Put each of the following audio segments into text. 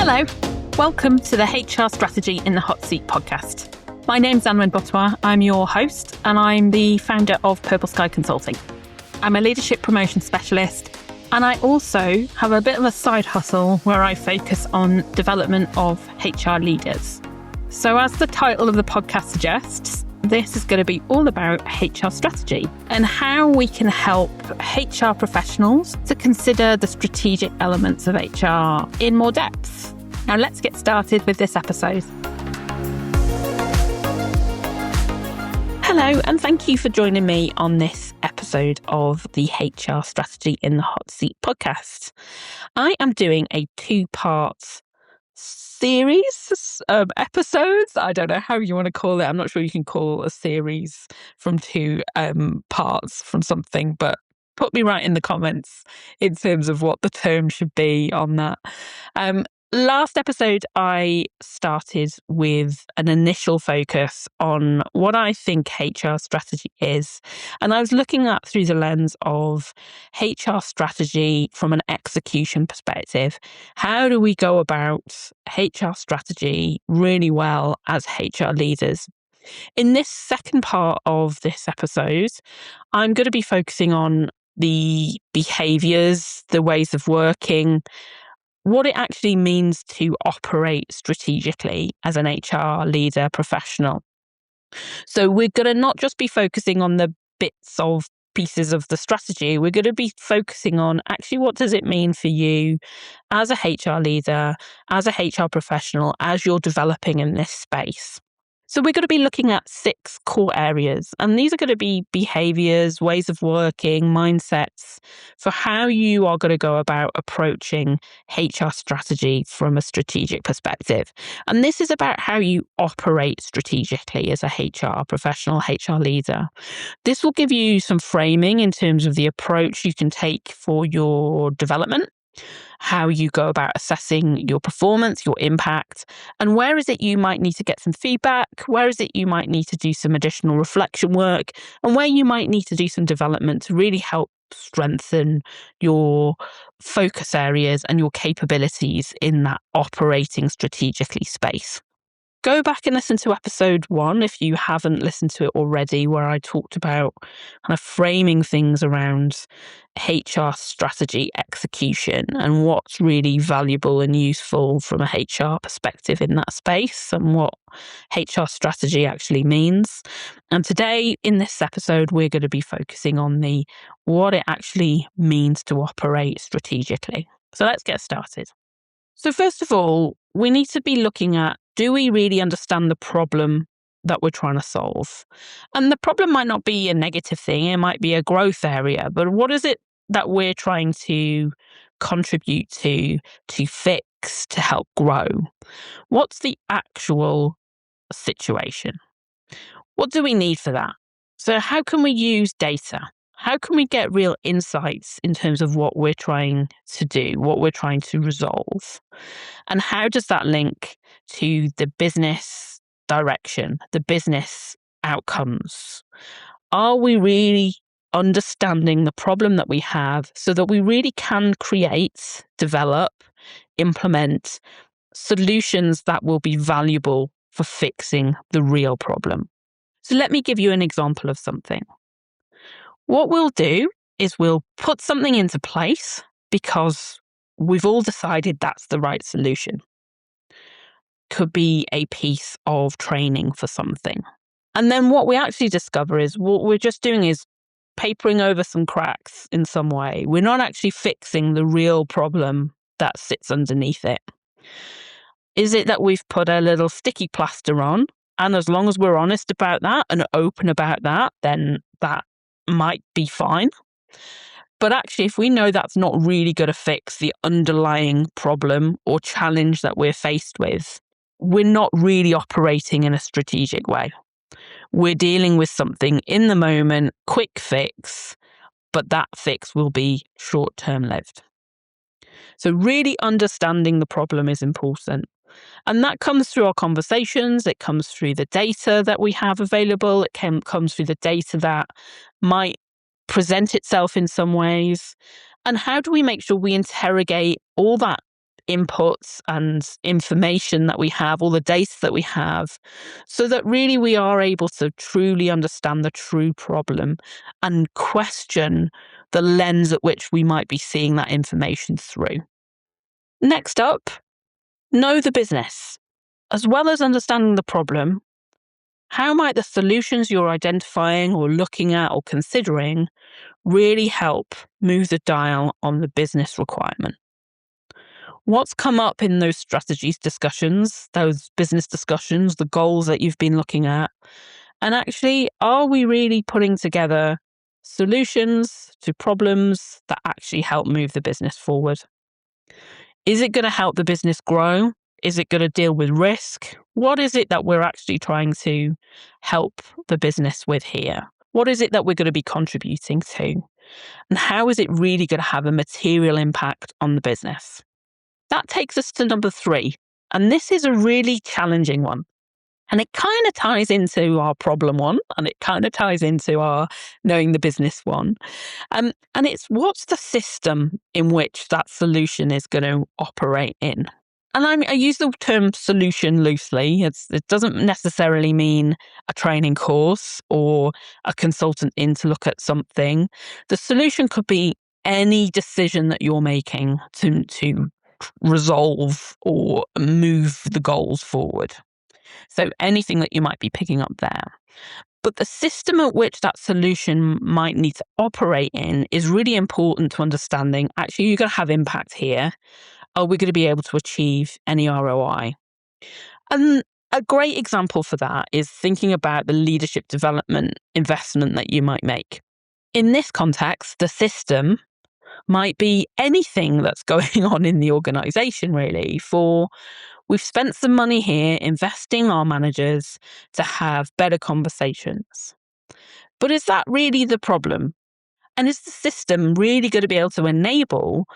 Hello, welcome to the HR Strategy in the Hot Seat podcast. My name's Anwen Bottois, I'm your host, and I'm the founder of Purple Sky Consulting. I'm a leadership promotion specialist, and I also have a bit of a side hustle where I focus on development of HR leaders. So as the title of the podcast suggests, this is going to be all about HR strategy and how we can help HR professionals to consider the strategic elements of HR in more depth. Now let's get started with this episode. Hello, and thank you for joining me on this episode of the HR Strategy in the Hot Seat podcast. I am doing a two-part series episodes. I don't know how you want to call it. I'm not sure you can call a series from two parts from something, but put me right in the comments in terms of what the term should be on that. Last episode, I started with an initial focus on what I think HR strategy is. And I was looking at through the lens of HR strategy from an execution perspective. How do we go about HR strategy really well as HR leaders? In this second part of this episode, I'm going to be focusing on the behaviours, the ways of working, what it actually means to operate strategically as an HR leader professional. So we're going to not just be focusing on the pieces of the strategy, we're going to be focusing on actually what does it mean for you as a HR leader, as a HR professional, as you're developing in this space. So we're going to be looking at 6 core areas, and these are going to be behaviours, ways of working, mindsets for how you are going to go about approaching HR strategy from a strategic perspective. And this is about how you operate strategically as a HR professional, HR leader. This will give you some framing in terms of the approach you can take for your development, how you go about assessing your performance, your impact, and where is it you might need to get some feedback, where is it you might need to do some additional reflection work, and where you might need to do some development to really help strengthen your focus areas and your capabilities in that operating strategically space. Go back and listen to episode 1 if you haven't listened to it already, where I talked about kind of framing things around HR strategy execution and what's really valuable and useful from a HR perspective in that space and what HR strategy actually means. And today in this episode, we're going to be focusing on what it actually means to operate strategically. So let's get started. So first of all, we need to be looking at, do we really understand the problem that we're trying to solve? And the problem might not be a negative thing, it might be a growth area, but what is it that we're trying to contribute to fix, to help grow? What's the actual situation? What do we need for that? So how can we use data? How can we get real insights in terms of what we're trying to do, what we're trying to resolve? And how does that link to the business direction, the business outcomes? Are we really understanding the problem that we have so that we really can create, develop, implement solutions that will be valuable for fixing the real problem? So let me give you an example of something. What we'll do is we'll put something into place because we've all decided that's the right solution. Could be a piece of training for something. And then what we actually discover is what we're just doing is papering over some cracks in some way. We're not actually fixing the real problem that sits underneath it. Is it that we've put a little sticky plaster on? And as long as we're honest about that and open about that, then that might be fine. But actually, if we know that's not really going to fix the underlying problem or challenge that we're faced with, we're not really operating in a strategic way. We're dealing with something in the moment, quick fix, but that fix will be short-term lived. So really understanding the problem is important. And that comes through our conversations, it comes through the data that we have available, it comes through the data that might present itself in some ways. And how do we make sure we interrogate all that inputs and information that we have, all the data that we have, so that really we are able to truly understand the true problem and question the lens at which we might be seeing that information through. Next up, know the business. As well as understanding the problem, how might the solutions you're identifying or looking at or considering really help move the dial on the business requirement? What's come up in those strategies discussions, those business discussions, the goals that you've been looking at? And actually, are we really putting together solutions to problems that actually help move the business forward? Is it going to help the business grow? Is it going to deal with risk? What is it that we're actually trying to help the business with here? What is it that we're going to be contributing to? And how is it really going to have a material impact on the business? That takes us to number 3. And this is a really challenging one. And it kind of ties into our problem one, and it kind of ties into our knowing the business one. And it's, what's the system in which that solution is going to operate in? And I use the term solution loosely. It doesn't necessarily mean a training course or a consultant in to look at something. The solution could be any decision that you're making to resolve or move the goals forward. So anything that you might be picking up there. But the system at which that solution might need to operate in is really important to understanding, actually, you're going to have impact here. Are we going to be able to achieve any ROI? And a great example for that is thinking about the leadership development investment that you might make. In this context, the system might be anything that's going on in the organization, really. We've spent some money here investing our managers to have better conversations. But is that really the problem? And is the system really going to be able to enable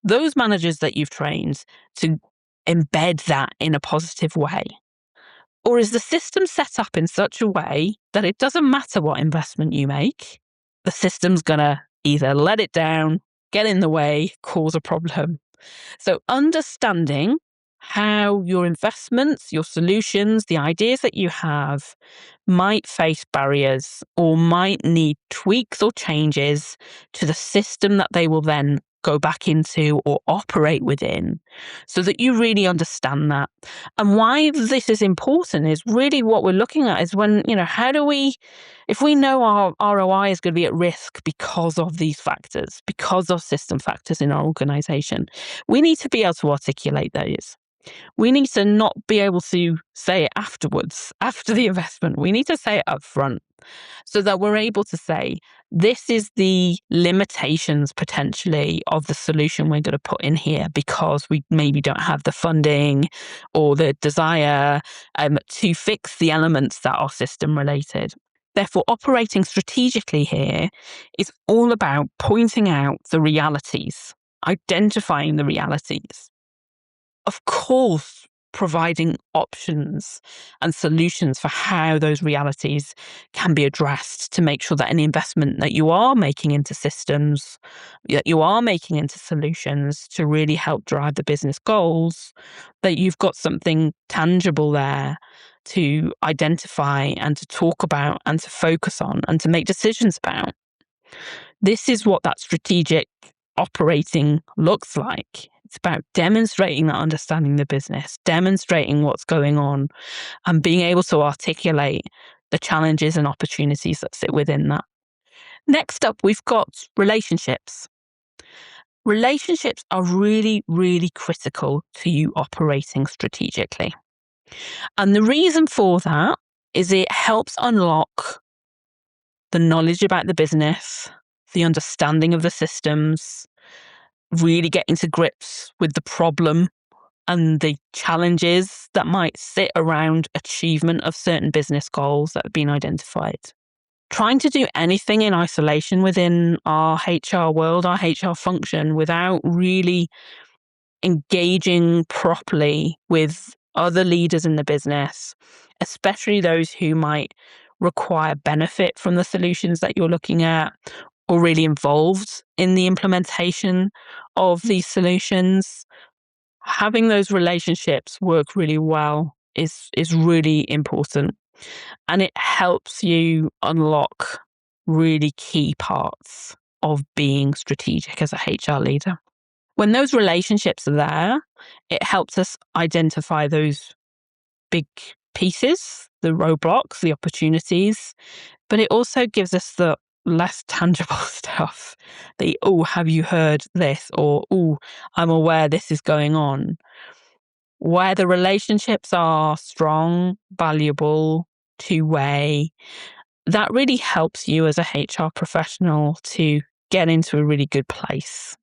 those managers that you've trained to embed that in a positive way? Or is the system set up in such a way that it doesn't matter what investment you make, the system's going to either let it down, get in the way, cause a problem? So understanding how your investments, your solutions, the ideas that you have might face barriers or might need tweaks or changes to the system that they will then go back into or operate within, so that you really understand that. And why this is important is really what we're looking at is when, how do we, if we know our ROI is going to be at risk because of these factors, because of system factors in our organization, we need to be able to articulate those. We need to not be able to say it afterwards, after the investment. We need to say it up front so that we're able to say, this is the limitations potentially of the solution we're going to put in here because we maybe don't have the funding or the desire to fix the elements that are system related. Therefore, operating strategically here is all about pointing out the realities, identifying the realities. Of course, providing options and solutions for how those realities can be addressed to make sure that any investment that you are making into systems, that you are making into solutions to really help drive the business goals, that you've got something tangible there to identify and to talk about and to focus on and to make decisions about. This is what that strategic operating looks like. It's about demonstrating that understanding the business, demonstrating what's going on, and being able to articulate the challenges and opportunities that sit within that. Next up, we've got relationships. Relationships are really, really critical to you operating strategically. And the reason for that is it helps unlock the knowledge about the business, the understanding of the systems, really getting to grips with the problem and the challenges that might sit around achievement of certain business goals that have been identified. Trying to do anything in isolation within our HR world, our HR function, without really engaging properly with other leaders in the business, especially those who might require benefit from the solutions that you're looking at or really involved in the implementation of these solutions, having those relationships work really well is really important. And it helps you unlock really key parts of being strategic as a HR leader. When those relationships are there, it helps us identify those big pieces, the roadblocks, the opportunities, but it also gives us the less tangible stuff. The, oh, have you heard this? Or, oh, I'm aware this is going on. Where the relationships are strong, valuable, two-way, that really helps you as a HR professional to get into a really good place.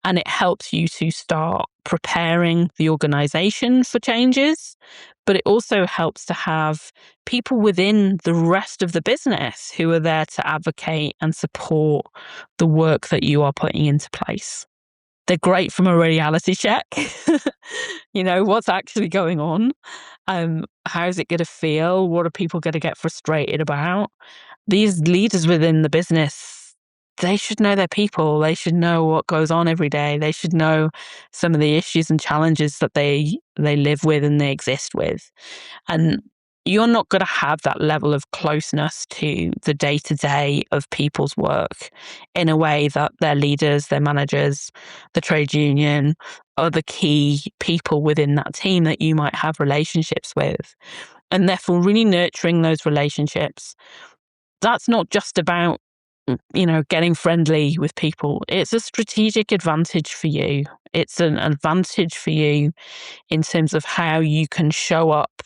And it helps you to start preparing the organization for changes, but it also helps to have people within the rest of the business who are there to advocate and support the work that you are putting into place. They're great from a reality check. What's actually going on? How's it going to feel? What are people going to get frustrated about? These leaders within the business, they should know their people. They should know what goes on every day. They should know some of the issues and challenges that they live with and they exist with. And you're not going to have that level of closeness to the day-to-day of people's work in a way that their leaders, their managers, the trade union, other key people within that team that you might have relationships with. And therefore, really nurturing those relationships. That's not just about, getting friendly with people. It's a strategic advantage for you. It's an advantage for you in terms of how you can show up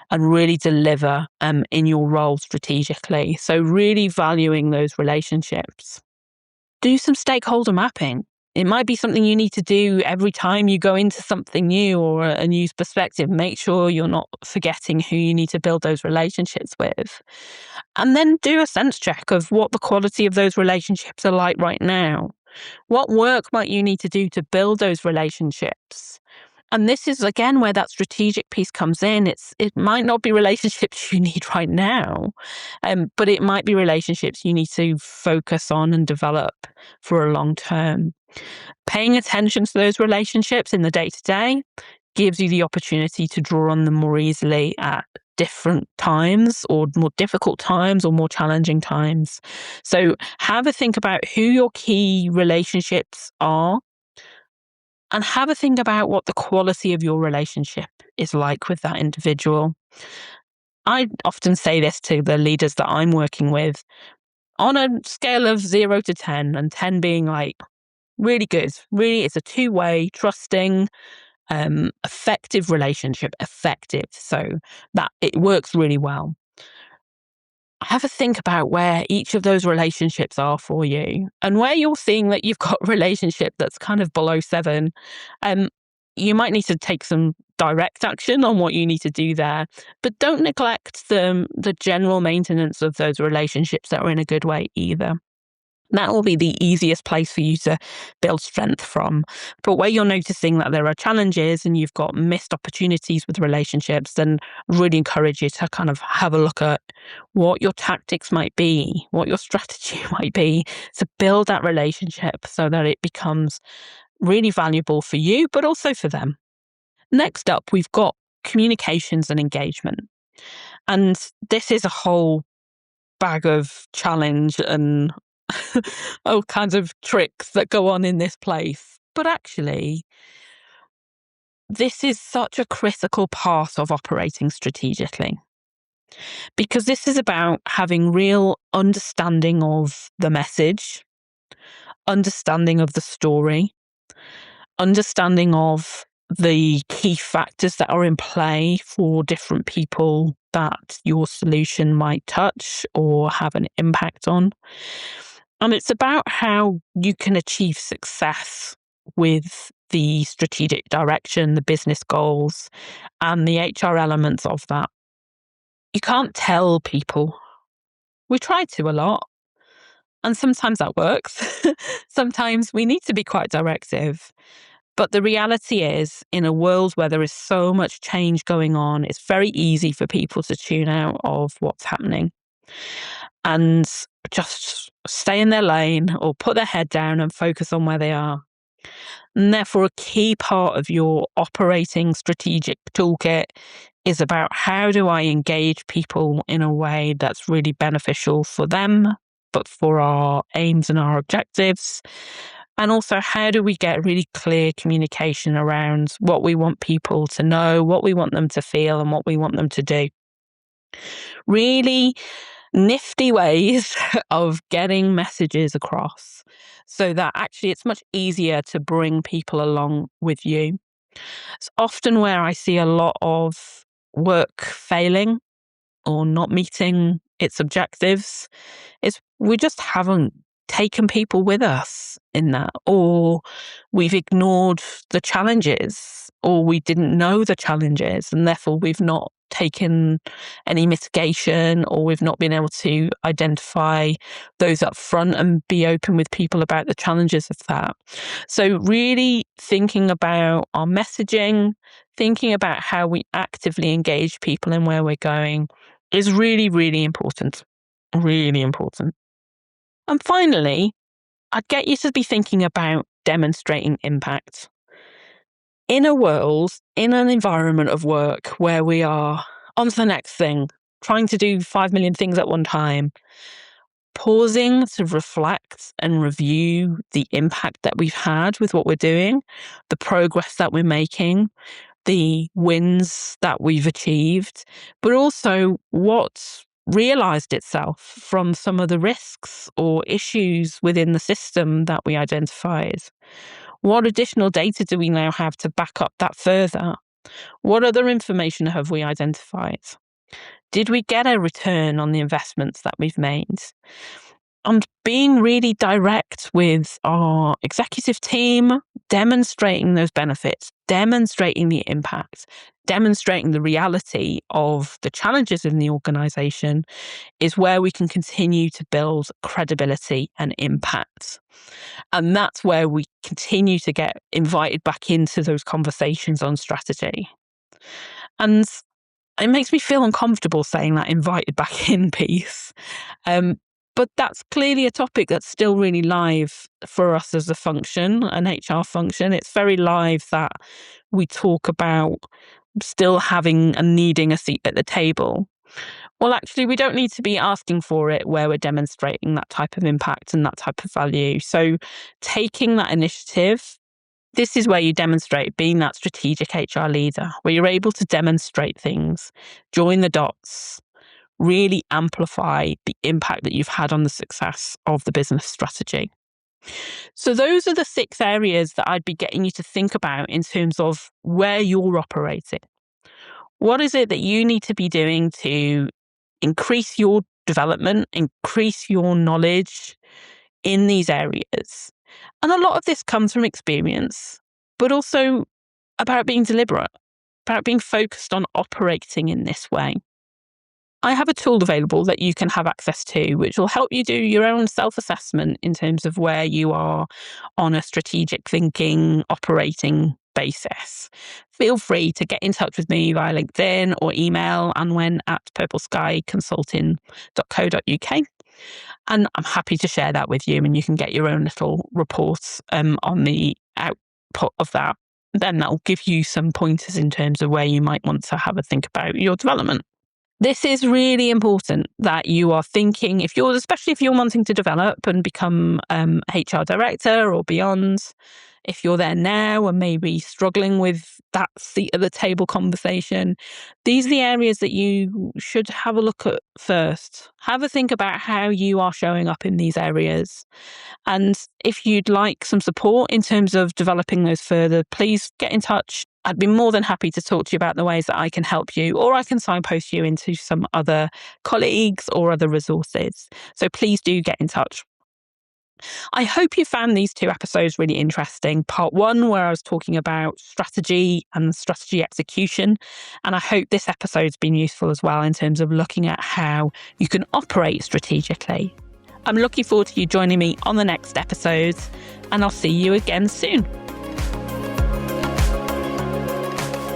and really deliver in your role strategically. So really valuing those relationships. Do some stakeholder mapping. It might be something you need to do every time you go into something new or a new perspective. Make sure you're not forgetting who you need to build those relationships with. And then do a sense check of what the quality of those relationships are like right now. What work might you need to do to build those relationships? And this is, again, where that strategic piece comes in. It might not be relationships you need right now, but it might be relationships you need to focus on and develop for a long term. Paying attention to those relationships in the day-to-day gives you the opportunity to draw on them more easily at different times or more difficult times or more challenging times. So have a think about who your key relationships are and have a think about what the quality of your relationship is like with that individual. I often say this to the leaders that I'm working with on a scale of 0 to 10, and 10 being like really good. Really, it's a two-way, trusting, effective relationship. Effective. So that it works really well. Have a think about where each of those relationships are for you and where you're seeing that you've got a relationship that's kind of below 7. You might need to take some direct action on what you need to do there, but don't neglect the general maintenance of those relationships that are in a good way either. That will be the easiest place for you to build strength from. But where you're noticing that there are challenges and you've got missed opportunities with relationships, then I really encourage you to kind of have a look at what your tactics might be, what your strategy might be to build that relationship so that it becomes really valuable for you, but also for them. Next up, we've got communications and engagement. And this is a whole bag of challenge and all kinds of tricks that go on in this place. But actually, this is such a critical part of operating strategically because this is about having real understanding of the message, understanding of the story, understanding of the key factors that are in play for different people that your solution might touch or have an impact on. And it's about how you can achieve success with the strategic direction, the business goals, and the HR elements of that. You can't tell people. We try to a lot, and sometimes that works. Sometimes we need to be quite directive. But the reality is, in a world where there is so much change going on, it's very easy for people to tune out of what's happening and just stay in their lane or put their head down and focus on where they are. And therefore, a key part of your operating strategic toolkit is about how do I engage people in a way that's really beneficial for them, but for our aims and our objectives. And also, how do we get really clear communication around what we want people to know, what we want them to feel, and what we want them to do. Really nifty ways of getting messages across so that actually it's much easier to bring people along with you. It's often where I see a lot of work failing or not meeting its objectives is we just haven't taken people with us in that, or we've ignored the challenges, or we didn't know the challenges, and therefore we've not taken any mitigation, or we've not been able to identify those up front and be open with people about the challenges of that. So really thinking about our messaging, thinking about how we actively engage people and where we're going is really, really important. Really important. And finally, I'd get you to be thinking about demonstrating impact. In a world, in an environment of work where we are on to the next thing, trying to do 5 million things at one time, pausing to reflect and review the impact that we've had with what we're doing, the progress that we're making, the wins that we've achieved, but also what's realized itself from some of the risks or issues within the system that we identified. What additional data do we now have to back up that further? What other information have we identified? Did we get a return on the investments that we've made? And being really direct with our executive team, demonstrating those benefits, demonstrating the impact, demonstrating the reality of the challenges in the organisation is where we can continue to build credibility and impact. And that's where we continue to get invited back into those conversations on strategy. And it makes me feel uncomfortable saying that invited back in piece. But that's clearly a topic that's still really live for us as a function, an HR function. It's very live that we talk about still having and needing a seat at the table. Well, actually, we don't need to be asking for it where we're demonstrating that type of impact and that type of value. So taking that initiative, this is where you demonstrate being that strategic HR leader, where you're able to demonstrate things, join the dots, really amplify the impact that you've had on the success of the business strategy. So those are the 6 areas that I'd be getting you to think about in terms of where you're operating. What is it that you need to be doing to increase your development, increase your knowledge in these areas? And a lot of this comes from experience, but also about being deliberate, about being focused on operating in this way. I have a tool available that you can have access to, which will help you do your own self-assessment in terms of where you are on a strategic thinking, operating basis. Feel free to get in touch with me via LinkedIn or email anwen@purpleskyconsulting.co.uk. And I'm happy to share that with you, and you can get your own little reports on the output of that. Then that'll give you some pointers in terms of where you might want to have a think about your development. This is really important that you are thinking, especially if you're wanting to develop and become HR director or beyond, if you're there now and maybe struggling with that seat at the table conversation, these are the areas that you should have a look at first. Have a think about how you are showing up in these areas. And if you'd like some support in terms of developing those further, please get in touch. I'd be more than happy to talk to you about the ways that I can help you, or I can signpost you into some other colleagues or other resources. So please do get in touch. I hope you found these 2 episodes really interesting. Part 1, where I was talking about strategy and strategy execution. And I hope this episode's been useful as well in terms of looking at how you can operate strategically. I'm looking forward to you joining me on the next episode, and I'll see you again soon.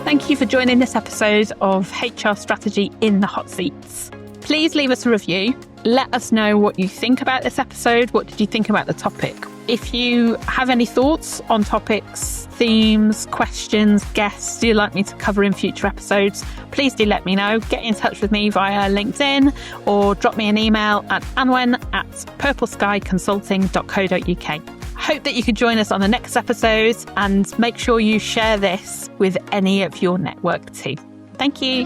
Thank you for joining this episode of HR Strategy in the Hot Seats. Please leave us a review. Let us know what you think about this episode. What did you think about the topic? If you have any thoughts on topics, themes, questions, guests you'd like me to cover in future episodes, please do let me know. Get in touch with me via LinkedIn or drop me an email at anwen@purpleskyconsulting.co.uk. Hope that you could join us on the next episode and make sure you share this with any of your network too. Thank you.